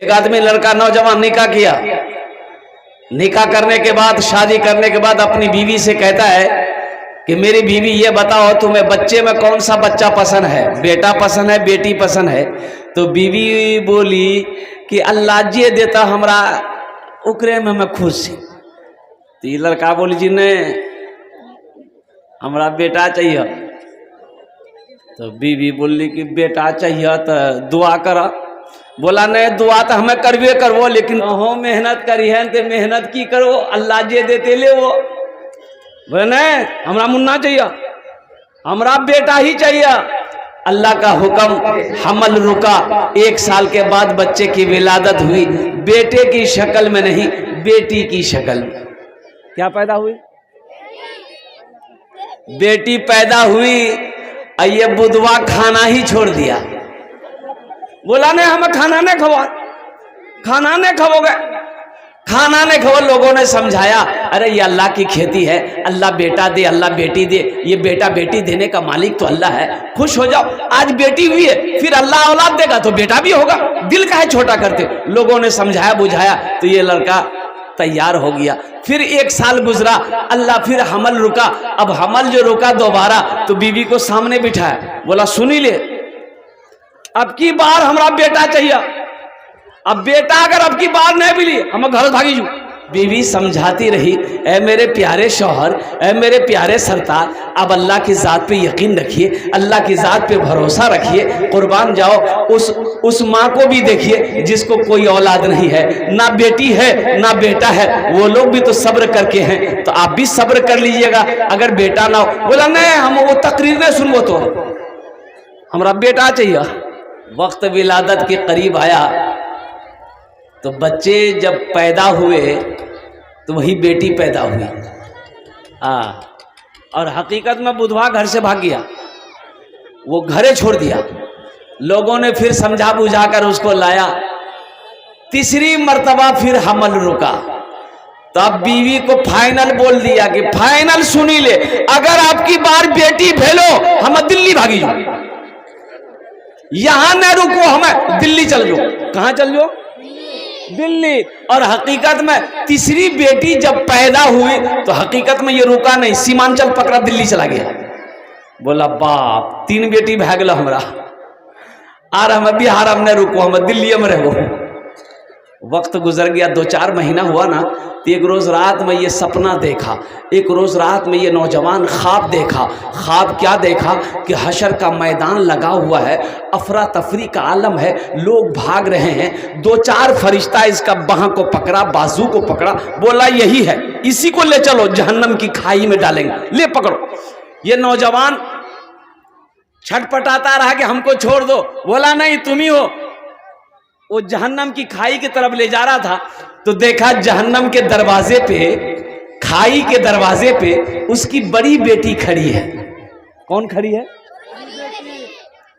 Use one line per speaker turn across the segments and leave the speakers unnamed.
एक आदमी लड़का नौजवान निकाह किया, निकाह करने के बाद, शादी करने के बाद अपनी बीवी से कहता है कि मेरी बीवी ये बताओ तुम्हें बच्चे में कौन सा बच्चा पसंद है, बेटा पसंद है बेटी पसंद है? तो बीवी बोली कि अल्लाह जे देता हमरा उकरे में मैं खुश छी। तो ये लड़का बोली जी नहीं हमरा बेटा चाहिए। तो बीवी बोली कि बेटा चाहिए तो दुआ करा। बोला नहीं दुआ तो हमें करबे करवो, लेकिन हो मेहनत करी है तो मेहनत की करो, अल्लाह जे देते ले वो। बोले नहीं हमरा मुन्ना चाहिए, हमरा बेटा ही चाहिए। अल्लाह का हुक्म, हमल रुका, 1 साल के बाद बच्चे की विलादत हुई, बेटे की शक्ल में नहीं बेटी की शक्ल में। क्या पैदा हुई? बेटी पैदा हुई। ये बुधवा खाना ही छोड़ दिया। बोला नहीं हमें खाना नहीं खवा, खाना नहीं खाओगे, खाना नहीं खाओ। लोगों ने समझाया अरे ये अल्लाह की खेती है, अल्लाह बेटा दे अल्लाह बेटी दे, ये बेटा बेटी देने का मालिक तो अल्लाह है, खुश हो जाओ। आज बेटी हुई है फिर अल्लाह औलाद देगा तो बेटा भी होगा, दिल का है छोटा करते। लोगों ने समझाया बुझाया तो ये लड़का तैयार हो गया। फिर 1 साल गुजरा, अल्लाह फिर हमल रुका। अब हमल जो रुका दोबारा, तो बीवी को सामने बिठाया, बोला सुनी ले अब की बार हमरा बेटा चाहिए, अब बेटा अगर अब की बार नहीं मिली हम घर भागी जू। बीवी समझाती रही, ऐ मेरे प्यारे शौहर, ऐ मेरे प्यारे सरतार, अब अल्लाह की ज़ात पे यकीन रखिए, अल्लाह की ज़ात पे भरोसा रखिए, कुर्बान जाओ। उस माँ को भी देखिए जिसको कोई औलाद नहीं है, ना बेटी है ना बेटा है, वो लोग भी तो सब्र करके हैं, तो आप भी सब्र कर लीजिएगा अगर बेटा ना हो। बोला नहीं हम वो तकरीर नहीं सुनबो, तो हमारा बेटा चाहिए। वक्त विलादत के करीब आया तो बच्चे जब पैदा हुए तो वही बेटी पैदा हुई। और हकीकत में बुधवा घर से भाग गया, वो घरे छोड़ दिया। लोगों ने फिर समझा बुझा कर उसको लाया। 3री मर्तबा फिर हमल रुका, तो अब बीवी को फाइनल बोल दिया कि फाइनल सुनी ले, अगर आपकी बार बेटी भेलो हम दिल्ली भागी जाओ, यहां न रुको, हमें दिल्ली चल जाओ। कहां चल जाओ? दिल्ली। और हकीकत में 3री बेटी जब पैदा हुई तो हकीकत में ये रुका नहीं, सीमांचल पकड़ा दिल्ली चला गया। बोला बाप 3 बेटी भागल हमरा, और हम बिहार हम नहीं रुको, हम दिल्ली में रहो। वक्त गुजर गया, 2-4 महीना हुआ ना, तो एक रोज रात में ये सपना देखा, एक रोज रात में ये नौजवान ख्वाब देखा। ख्वाब क्या देखा कि हशर का मैदान लगा हुआ है, अफरा तफरी का आलम है, लोग भाग रहे हैं। 2-4 फरिश्ता इसका बाह को पकड़ा, बाजू को पकड़ा, बोला यही है, इसी को ले चलो जहन्नम की खाई में डालेंगे, ले पकड़ो। ये नौजवान छटपटाता रहा कि हमको छोड़ दो। बोला नहीं तुम ही हो। वो जहन्नम की खाई की तरफ ले जा रहा था तो देखा जहन्नम के दरवाजे पे, खाई के दरवाजे पे उसकी बड़ी बेटी खड़ी है। कौन खड़ी है?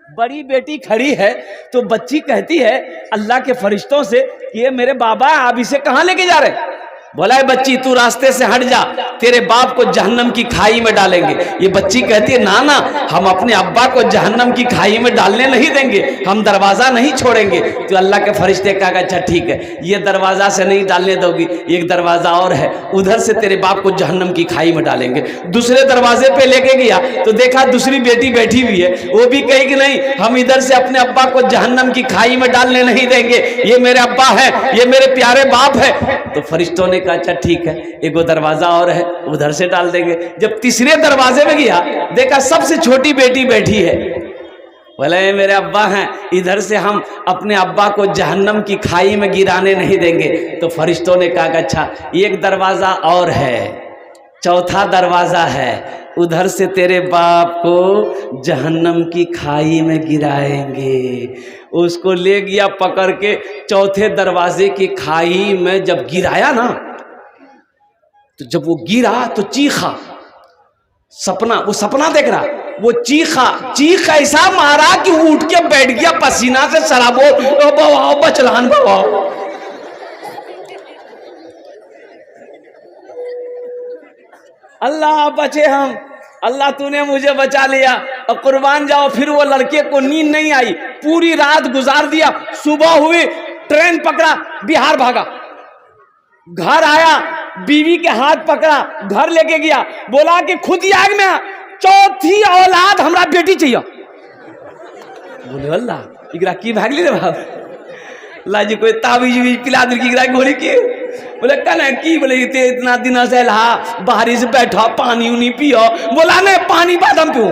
बड़ी बेटी खड़ी है। तो बच्ची कहती है अल्लाह के फरिश्तों से कि ये मेरे बाबा आप इसे कहां लेके जा रहे? बोला है बच्ची तू रास्ते से हट जा, तेरे बाप को जहन्नम की खाई में डालेंगे। ये बच्ची कहती है ना ना, हम अपने अब्बा को जहन्नम की खाई में डालने नहीं देंगे, हम दरवाजा नहीं छोड़ेंगे। तो अल्लाह के फरिश्ते कहा अच्छा ठीक है, ये दरवाजा से नहीं डालने दोगी, एक दरवाजा और है, उधर से तेरे बाप को जहन्नम की खाई में डालेंगे। दूसरे दरवाजे पे लेके गया तो देखा दूसरी बेटी बैठी हुई है, वो भी कही कि नहीं हम इधर से अपने अब्बा को जहन्नम की खाई में डालने नहीं देंगे, ये मेरे अब्बा है, ये मेरे प्यारे बाप है। तो फरिश्तों ने कहा अच्छा ठीक है, एक दरवाजा और है, उधर से डाल देंगे। जब 3रे दरवाजे में गया देखा सबसे छोटी बेटी बैठी है। बोले मेरे अब्बा हैं, इधर से हम अपने अब्बा को जहन्नम की खाई में गिराने नहीं देंगे। तो फरिश्तों ने कहा अच्छा एक दरवाजा और है, 4था दरवाजा है, उधर से तेरे बाप को जहन्नम की खाई में गिराएंगे। उसको ले गया पकड़ के, 4थे दरवाजे की खाई में जब गिराया ना, तो जब वो गिरा तो चीखा, सपना, वो सपना देख रहा, वो चीख ऐसा मारा कि वो उठ के बैठ गया पसीना से शराबो, बवाओ बचलान बवाओ। अल्लाह बचे हम, अल्लाह तूने मुझे बचा लिया। और कुर्बान जाओ, फिर वो लड़के को नींद नहीं आई, पूरी रात गुजार दिया। सुबह हुई ट्रेन पकड़ा, बिहार भागा, घर आया, बीवी के हाथ पकड़ा, घर लेके गया, बोला कि खुद ही आग में चौथी औलाद हमरा बेटी चाहिए। बोले अल्लाह इकरा की भागली रे बाप, ला जी कोई ताबीज पिला दी की गोली की। बोले कहना की, बोले इतना दिन से ला बाहरी से बैठा, पानी उनी पियो। बोला नहीं, पानी बादाम पियो,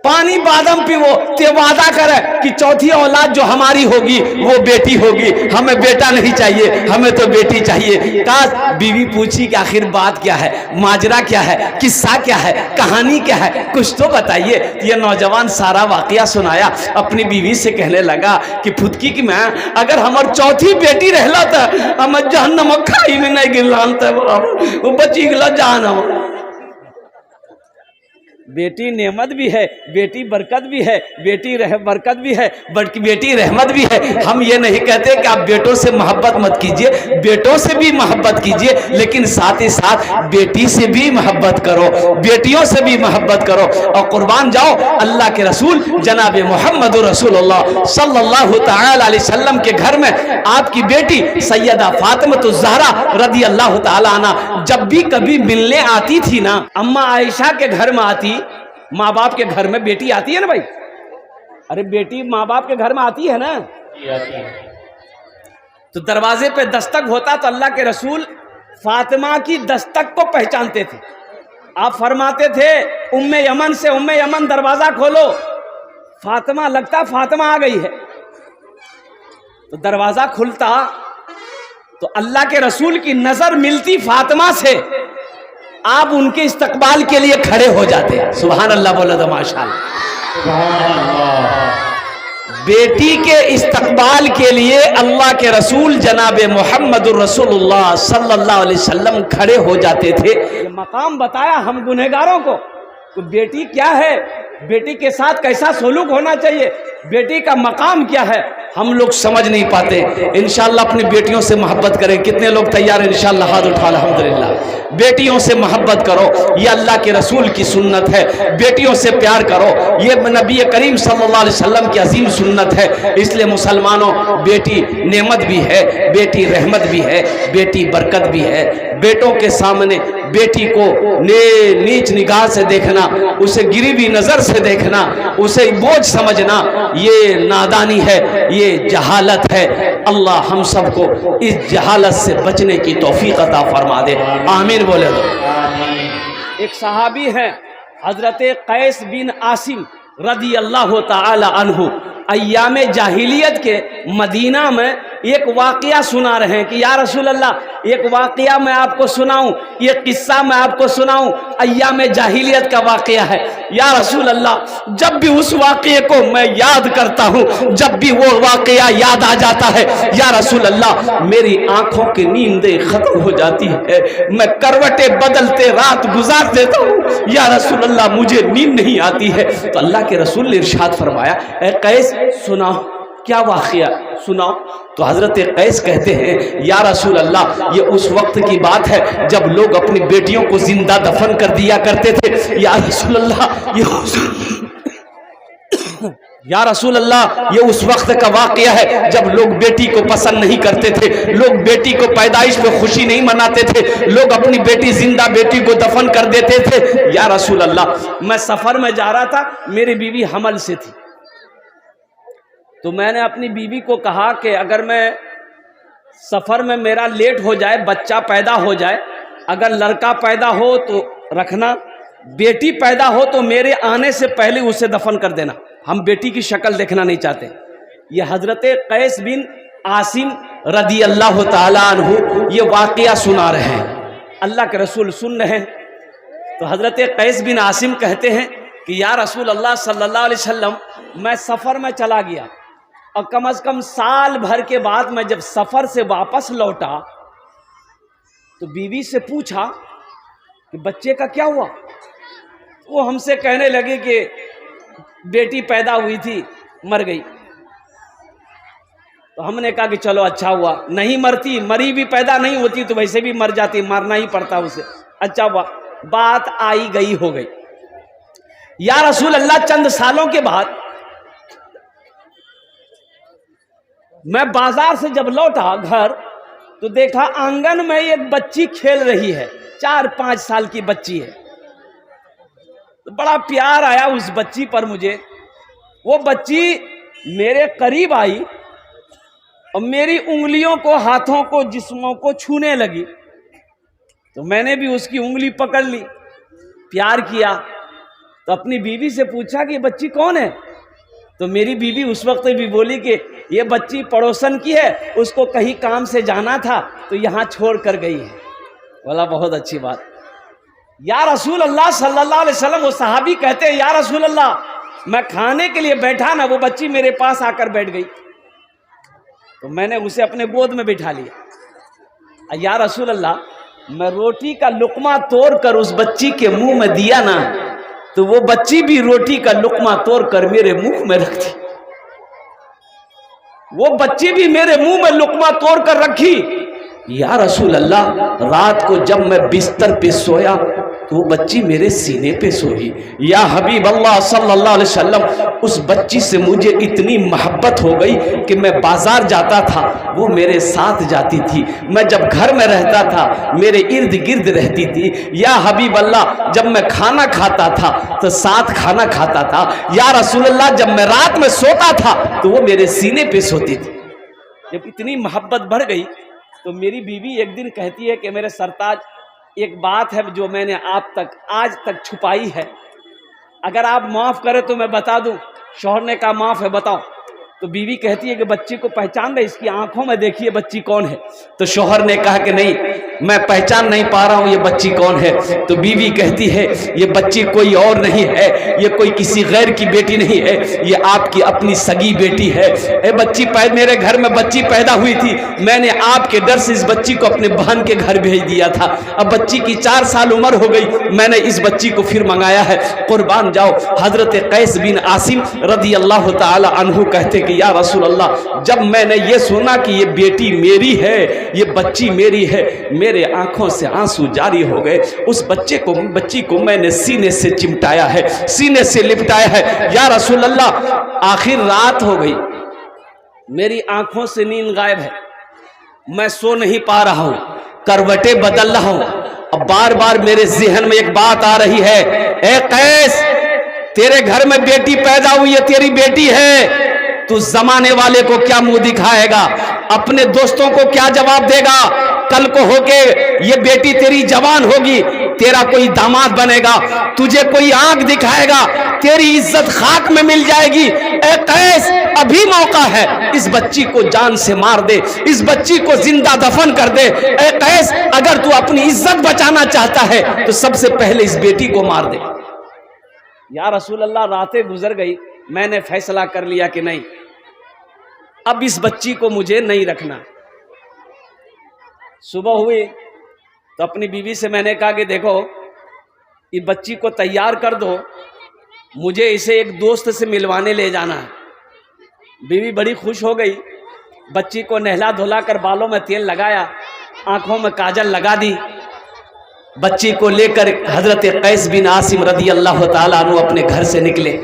पानी बादाम पीवो। ते वादा करे कि चौथी औलाद जो हमारी होगी वो बेटी होगी, हमें बेटा नहीं चाहिए, हमें तो बेटी चाहिए। काश बीवी पूछी कि आखिर बात क्या है, माजरा क्या है, किस्सा क्या है, कहानी क्या है, कुछ तो बताइए। ये नौजवान सारा वाकया सुनाया, अपनी बीवी से कहने लगा कि फुदकी की मैं अगर हमार चौथी बेटी रहला तो हम जहन्नम खाई में नहीं गिरलान, वो बची गला जहन्नम। बेटी नेमत भी है, बेटी बरकत भी है, बेटी बरकत भी है, बेटी रहमत भी है। हम ये नहीं कहते कि आप बेटों से मोहब्बत मत कीजिए, बेटों से भी मोहब्बत कीजिए, लेकिन साथ ही साथ बेटी से भी मोहब्बत करो, बेटियों से भी मोहब्बत करो। और कुर्बान जाओ अल्लाह के रसूल जनाब मोहम्मद रसूलुल्लाह सल्लल्लाहु तआला अलैहि वसल्लम के घर में आपकी बेटी सैयदा फातिमा ज़हरा रदी अल्लाह तआला अन्हा जब भी कभी मिलने आती थी ना, अम्मा आयशा के घर में आती, माँ बाप के घर में बेटी आती है ना भाई, अरे बेटी माँ बाप के घर में आती है ना, तो दरवाजे पे दस्तक होता तो अल्लाह के रसूल फातिमा की दस्तक को पहचानते थे। आप फरमाते थे उम्मे यमन से, उम्मे यमन दरवाजा खोलो, फातिमा लगता फातिमा आ गई है। तो दरवाजा खुलता तो अल्लाह के रसूल की नजर मिलती फातिमा से, आप उनके इस्तकबाल के लिए खड़े हो जाते। सुभान अल्लाह बोला तो माशाअल्लाह। बेटी के इस्तकबाल के लिए अल्लाह के रसूल जनाब मोहम्मद रसूलुल्लाह सल्लल्लाहु अलैहि वसल्लम खड़े हो जाते थे। मकाम बताया हम गुनहगारों को, तो बेटी क्या है, बेटी के साथ कैसा सलूक होना चाहिए, बेटी का मकाम क्या है, हम लोग समझ नहीं पाते। इंशाअल्लाह अपनी बेटियों से मोहब्बत करें। कितने लोग तैयार हैं? इंशाअल्लाह हाथ उठा, अल्हम्दुलिल्लाह। बेटियों से मोहब्बत करो, ये अल्लाह के रसूल की सुन्नत है। बेटियों से प्यार करो, ये नबी करीम सल्लल्लाहु अलैहि वसल्लम की अजीम सुन्नत है। इसलिए मुसलमानों, बेटी नेमत भी है, बेटी रहमत भी है, बेटी बरकत भी है। बेटों के सामने बेटी को नीच निगाह से देखना, उसे गिरी हुई नजर से देखना, उसे बोझ समझना, ये नादानी है, ये जहालत है। अल्लाह हम सबको इस जहालत से बचने की तौफीक अता फरमा दे, आमीन बोले दो। एक सहाबी है हजरत कैस बिन आसिम रदी अल्लाह ताला अन्हु, अय्याम जाहिलियत के मदीना में एक वाक़या सुना रहे हैं कि या रसूल अल्लाह, एक वाक़या मैं आपको सुनाऊं, ये किस्सा मैं आपको सुनाऊं, अय्याम जाहिलियत का वाक़या है। या रसूल अल्लाह, जब भी उस वाक़ये को मैं याद करता हूं, जब भी वो वाक़या याद आ जाता है, या रसूल अल्लाह, मेरी आंखों की नींदें खत्म हो जाती है, मैं करवटें बदलते रात गुजार देता हूं, या रसूल अल्लाह मुझे नींद नहीं आती है। तो अल्लाह के रसूल ने इरशाद फरमाया, ए कैस सुनाओ, क्या वाक़या सुनाओ। तो हजरत कैस कहते हैं, या रसूल अल्लाह, ये उस वक्त की बात है जब लोग अपनी बेटियों को जिंदा दफन कर दिया करते थे। या रसूल अल्लाह, या रसूल अल्लाह, ये उस वक्त का वाक़या है जब लोग बेटी को पसंद नहीं करते थे, लोग बेटी को पैदाइश पे खुशी नहीं मनाते थे, लोग अपनी बेटी जिंदा बेटी को दफन कर देते थे। या रसूल अल्लाह, मैं सफर में जा रहा था, मेरी बीवी हमल से थी, तो मैंने अपनी बीवी को कहा कि अगर मैं सफर में मेरा लेट हो जाए, बच्चा पैदा हो जाए, अगर लड़का पैदा हो तो रखना, बेटी पैदा हो तो मेरे आने से पहले उसे दफन कर देना, हम बेटी की शक्ल देखना नहीं चाहते। ये हजरत कैस बिन आसिम रदी अल्लाह ताला अन्हु ये वाक़या सुना रहे हैं, अल्लाह के रसूल सुन रहे हैं। तो हजरत कैस बिन आसिम कहते हैं कि या रसूल अल्लाह सल्लल्लाहु अलैहि वसल्लम, मैं सफ़र में चला गया और कम से कम साल भर के बाद मैं जब सफ़र से वापस लौटा तो बीवी से पूछा कि बच्चे का क्या हुआ। वो हमसे कहने लगे कि बेटी पैदा हुई थी, मर गई। तो हमने कहा कि चलो अच्छा हुआ, नहीं मरती, मरी भी पैदा नहीं होती तो वैसे भी मर जाती, मरना ही पड़ता उसे, अच्छा हुआ, बात आई गई हो गई। या रसूल अल्लाह, चंद सालों के बाद میں بازار سے جب لوٹا گھر تو دیکھا آنگن میں ایک بچی کھیل رہی ہے، 4-5 سال کی بچی ہے. بڑا پیار آیا اس بچی پر مجھے. وہ بچی میرے قریب آئی اور میری انگلیوں کو، ہاتھوں کو، جسموں کو چھونے لگی. تو میں نے بھی اس کی انگلی پکڑ لی، پیار کیا. تو اپنی بیوی سے پوچھا کہ یہ بچی کون ہے؟ تو میری بیوی اس وقت بھی بولی کہ یہ بچی پڑوسن کی ہے، اس کو کہیں کام سے جانا تھا تو یہاں چھوڑ کر گئی ہے. بولا بہت اچھی بات. یا رسول اللہ صلی اللہ علیہ وسلم، وہ صحابی کہتے ہیں یا رسول اللہ میں کھانے کے لیے بیٹھا نا، وہ بچی میرے پاس آ کر بیٹھ گئی تو میں نے اسے اپنے گود میں بٹھا لیا. یا رسول اللہ میں روٹی کا لقمہ توڑ کر اس بچی کے منہ میں دیا نا تو وہ بچی بھی روٹی کا لقمہ توڑ کر میرے منہ میں رکھتی. وہ بچی بھی میرے منہ میں لقمہ توڑ کر رکھی. یا رسول اللہ رات کو جب میں بستر پہ سویا تو وہ بچی میرے سینے پہ سوئی. یا حبیب اللہ صلی اللہ علیہ وسلم، اس بچی سے مجھے اتنی محبت ہو گئی کہ میں بازار جاتا تھا وہ میرے ساتھ جاتی تھی، میں جب گھر میں رہتا تھا میرے ارد گرد رہتی تھی. یا حبیب اللہ جب میں کھانا کھاتا تھا تو ساتھ کھانا کھاتا تھا. یا رسول اللہ جب میں رات میں سوتا تھا تو وہ میرے سینے پہ سوتی تھی. جب اتنی محبت بڑھ گئی تو میری بیوی ایک دن کہتی ہے کہ میرے سرتاج ایک بات ہے جو میں نے آپ تک آج تک چھپائی ہے، اگر آپ معاف کریں تو میں بتا دوں. شوہر نے کہا معاف ہے بتاؤ. تو بیوی کہتی ہے کہ بچی کو پہچان رہے، اس کی آنکھوں میں دیکھیے بچی کون ہے. تو شوہر نے کہا کہ نہیں میں پہچان نہیں پا رہا ہوں یہ بچی کون ہے. تو بیوی کہتی ہے یہ بچی کوئی اور نہیں ہے، یہ کوئی کسی غیر کی بیٹی نہیں ہے، یہ آپ کی اپنی سگی بیٹی ہے. اے بچی میرے گھر میں بچی پیدا ہوئی تھی، میں نے آپ کے ڈر سے اس بچی کو اپنے بہن کے گھر بھیج دیا تھا. اب بچی کی 4 سال عمر ہو گئی، میں نے اس بچی کو پھر منگایا ہے. قربان جاؤ. حضرت قیس بن عاصم رضی اللہ تعالی عنہ کہتے کہ یا رسول اللہ جب میں نے یہ سنا کہ یہ بیٹی میری ہے، یہ بچی میری ہے، میرے آنکھوں سے آنسو جاری ہو گئے. اس بچی کو میں نے سینے سے چمٹایا ہے، سینے سے لپٹایا ہے. یا رسول اللہ آخر رات ہو گئی، میری آنکھوں سے نیند غائب ہے، میں سو نہیں پا رہا ہوں، کروٹیں بدل رہا ہوں. اب بار بار میرے ذہن میں ایک بات آ رہی ہے، اے قیس تیرے گھر میں بیٹی پیدا ہوئی ہے، تیری بیٹی ہے، تو زمانے والے کو کیا منہ دکھائے گا، اپنے دوستوں کو کیا جواب دے گا؟ کل کو ہو کے یہ بیٹی تیری جوان ہوگی، تیرا کوئی داماد بنے گا، تجھے کوئی آنکھ دکھائے گا، تیری عزت خاک میں مل جائے گی. اے قیس ابھی موقع ہے، اس بچی کو جان سے مار دے، اس بچی کو زندہ دفن کر دے. اے قیس اگر تو اپنی عزت بچانا چاہتا ہے تو سب سے پہلے اس بیٹی کو مار دے. یا رسول اللہ راتیں گزر گئی، میں نے فیصلہ کر لیا کہ نہیں اب اس بچی کو مجھے نہیں رکھنا. صبح ہوئی تو اپنی بیوی سے میں نے کہا کہ دیکھو یہ بچی کو تیار کر دو، مجھے اسے ایک دوست سے ملوانے لے جانا ہے. بیوی بڑی خوش ہو گئی، بچی کو نہلا دھلا کر بالوں میں تیل لگایا، آنکھوں میں کاجل لگا دی. بچی کو لے کر حضرت قیس بن عاصم رضی اللہ تعالیٰ عنہ اپنے گھر سے نکلے.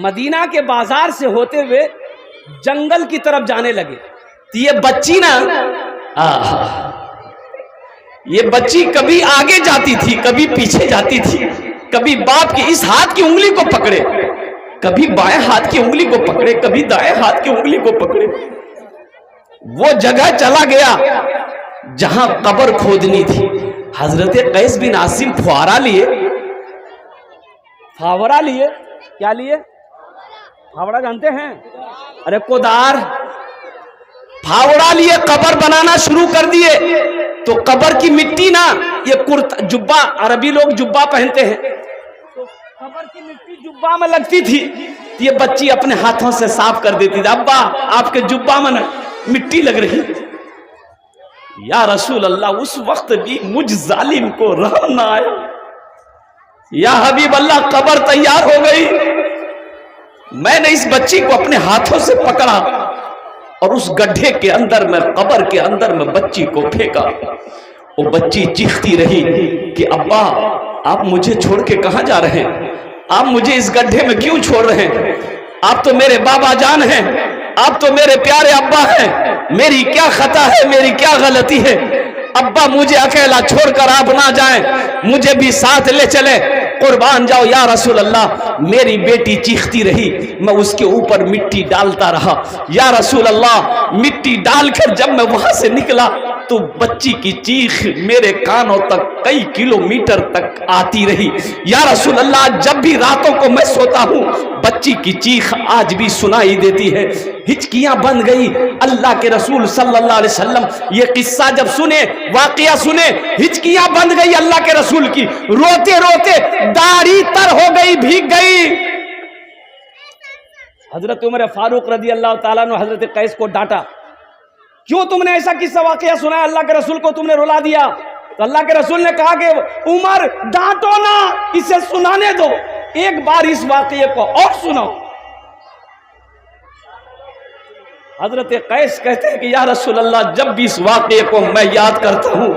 مدینہ کے بازار سے ہوتے ہوئے جنگل کی طرف جانے لگے. یہ بچی نا یہ بچی کبھی آگے جاتی تھی، کبھی پیچھے جاتی تھی، کبھی باپ کی اس ہاتھ کی انگلی کو پکڑے، کبھی بائیں ہاتھ کی انگلی کو پکڑے، کبھی دائیں ہاتھ کی انگلی کو پکڑے. وہ جگہ چلا گیا جہاں قبر کھودنی تھی. حضرت قیس بن عاصم فوارا لیے، کیا لیے؟ پھاوڑا جانتے ہیں؟ ارے کودار. پھاوڑا لیے قبر بنانا شروع کر دیے. تو قبر کی مٹی نا، یہ کرتا جبہ، عربی لوگ جبہ پہنتے ہیں، تو قبر کی مٹی جبہ میں لگتی تھی. یہ بچی اپنے ہاتھوں سے صاف کر دیتی تھی، ابا آپ کے جبہ میں مٹی لگ رہی. یا رسول اللہ اس وقت بھی مجھ ظالم کو رحم نہ آیا. یا حبیب اللہ قبر تیار ہو گئی، میں نے اس بچی کو اپنے ہاتھوں سے پکڑا اور اس گڈھے کے اندر میں، قبر کے اندر میں بچی کو پھینکا. وہ بچی چیختی رہی کہ ابا آپ مجھے چھوڑ کے کہاں جا رہے ہیں؟ آپ مجھے اس گڈھے میں کیوں چھوڑ رہے ہیں؟ آپ تو میرے بابا جان ہیں. آپ تو میرے پیارے ابا ہیں، میری کیا خطا ہے، میری کیا غلطی ہے؟ ابا مجھے اکیلا چھوڑ کر آپ نہ جائیں، مجھے بھی ساتھ لے چلیں، قربان جاؤ یا رسول اللہ۔ میری بیٹی چیختی رہی، میں اس کے اوپر مٹی ڈالتا رہا، یا رسول اللہ مٹی ڈال کر جب میں وہاں سے نکلا تو بچی کی چیخ میرے کانوں تک کئی کلومیٹر تک آتی رہی۔ یا رسول اللہ جب بھی راتوں کو میں سوتا ہوں بچی کی چیخ آج بھی سنائی دیتی ہے۔ ہچکیاں بن گئی۔ اللہ کے رسول صلی اللہ علیہ وسلم یہ قصہ جب سنے، واقعہ سنے، ہچکیاں بن گئی اللہ کے رسول کی، روتے روتے داڑھی تر ہو گئی، بھیگ گئی۔ حضرت عمر فاروق رضی اللہ تعالیٰ عنہ حضرت قیس کو ڈانٹا، کیوں تم نے ایسا قصہ واقعہ سنا ہے، اللہ کے رسول کو تم نے رلا دیا؟ تو اللہ کے رسول نے کہا کہ عمر ڈانٹو نا، اسے سنانے دو، ایک بار اس واقعے کو اور سنو۔ حضرت قیس کہتے ہیں کہ یا رسول اللہ جب بھی اس واقعے کو میں یاد کرتا ہوں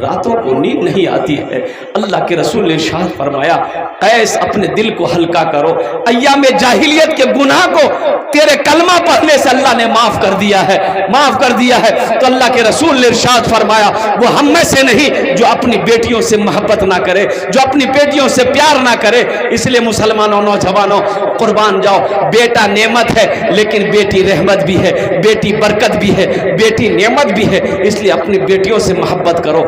راتوں کو نیند نہیں آتی ہے۔ اللہ کے رسول نے ارشاد فرمایا قیس اپنے دل کو ہلکا کرو، ایام جاہلیت کے گناہ کو تیرے کلمہ پڑھنے سے اللہ نے معاف کر دیا ہے، معاف کر دیا ہے۔ تو اللہ کے رسول نے ارشاد فرمایا وہ ہم میں سے نہیں جو اپنی بیٹیوں سے محبت نہ کرے، جو اپنی بیٹیوں سے پیار نہ کرے۔ اس لیے مسلمانوں، نوجوانوں قربان جاؤ، بیٹا نعمت ہے لیکن بیٹی رحمت بھی ہے، بیٹی برکت بھی ہے، بیٹی نعمت بھی ہے، اس لیے اپنی بیٹیوں سے محبت کرو۔